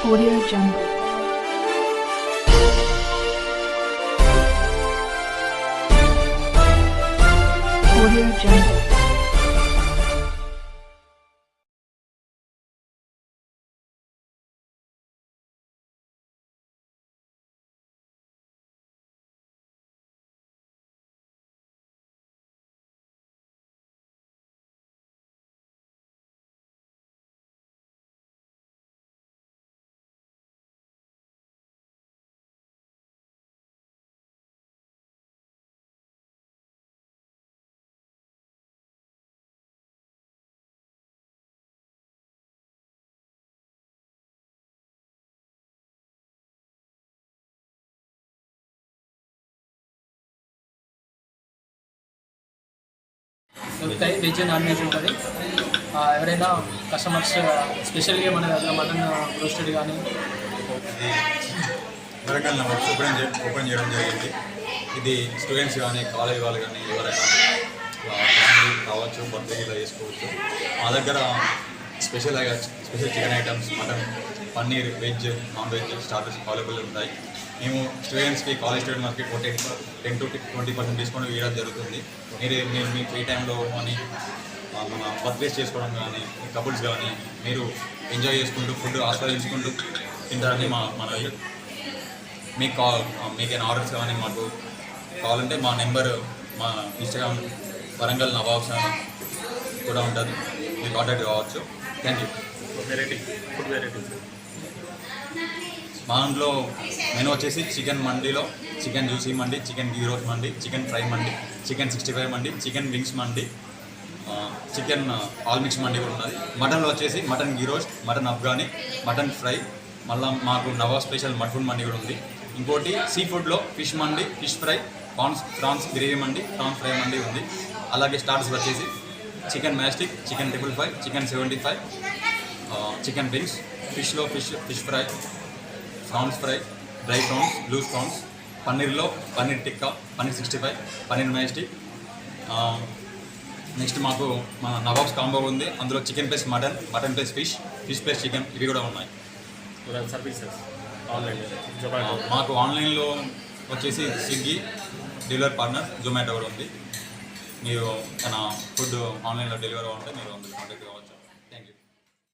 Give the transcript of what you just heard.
Audio Jungle. Audio Jungle. దొరుకుతాయి. Veg non veg ఉంటుంది. ఎవరైనా కస్టమర్స్ స్పెషల్గా మన దగ్గర మటన్ రోస్టెడ్ కానీ ఇది వరంగల్ నమోదు ఓపెన్ చేయడం జరిగింది. ఇది స్టూడెంట్స్ కానీ కాలేజ్ వాళ్ళు కానీ ఎవరైనా కావచ్చు, బర్త్డే ఇలా చేసుకోవచ్చు. మా దగ్గర special chicken items, mutton, paneer, veg, non veg starters available ఉంటాయి. మేము స్టూడెంట్స్కి college student market 10 to 20% discount ఇవ్వడం జరుగుతుంది. మీరు మీ ఫ్రీ టైంలో కానీ మన బర్త్డేస్ చేసుకోవడం కానీ, కపుల్స్ కానీ మీరు ఎంజాయ్ చేసుకుంటూ ఫుడ్ ఆస్వాదించుకుంటూ తింటారని మనవి. మీకైనా ఆర్డర్స్ కానీ మాకు కావాలంటే మా నెంబర్, మా ఇన్స్టాగ్రామ్ వరంగల్ నవాబ్స్ కూడా ఉంటుంది, మీరు కాంటాక్ట్ కావచ్చు. Thank you. ఫుడ్ వెరైటీ మా దాంట్లో మెనూ వచ్చేసి చికెన్ మండీలో చికెన్ జ్యూసీ మండి, చికెన్ గీ రోస్ట్ మండి, చికెన్ ఫ్రై మండి, చికెన్ 65 మండి, చికెన్ వింగ్స్ మండి, చికెన్ ఆల్ మిక్స్ మండి కూడా ఉన్నది. మటన్లో వచ్చేసి mutton ghee roast, mutton Afghani, mutton fry, మళ్ళీ మాకు నవాబ్ స్పెషల్ మటన్ మండి కూడా ఉంది. ఇంకోటి సీ ఫుడ్లో ఫిష్ మండి, ఫిష్ ఫ్రై, ప్రాన్స్ గ్రేవీ మండి, ప్రాన్స్ ఫ్రై మండి ఉంది. అలాగే స్టార్టర్స్ వచ్చేసి chicken majestic, chicken 555, chicken 75, chicken wings, ఫిష్లో fish fry, prawns fry, dry prawns, loose prawns, పన్నీర్లో పన్నీర్ టిక్కా, పన్నీర్ 65, పన్నీర్ మ్యాస్టిక్. నెక్స్ట్ మాకు మన నవాబ్స్ కాంబో ఉంది, అందులో chicken plus mutton, mutton plus fish, fish plus chicken ఇవి కూడా ఉన్నాయి. సర్వీసెస్ ఆన్లైన్ మాకు ఆన్లైన్లో వచ్చేసి స్విగ్గీ డెలివరీ పార్ట్నర్, జొమాటో కూడా ఉంది. మీరు మన ఫుడ్ ఆన్లైన్లో డెలివరీ ఉంటే మీరు అందులో కాంటాక్ట్ కావచ్చు.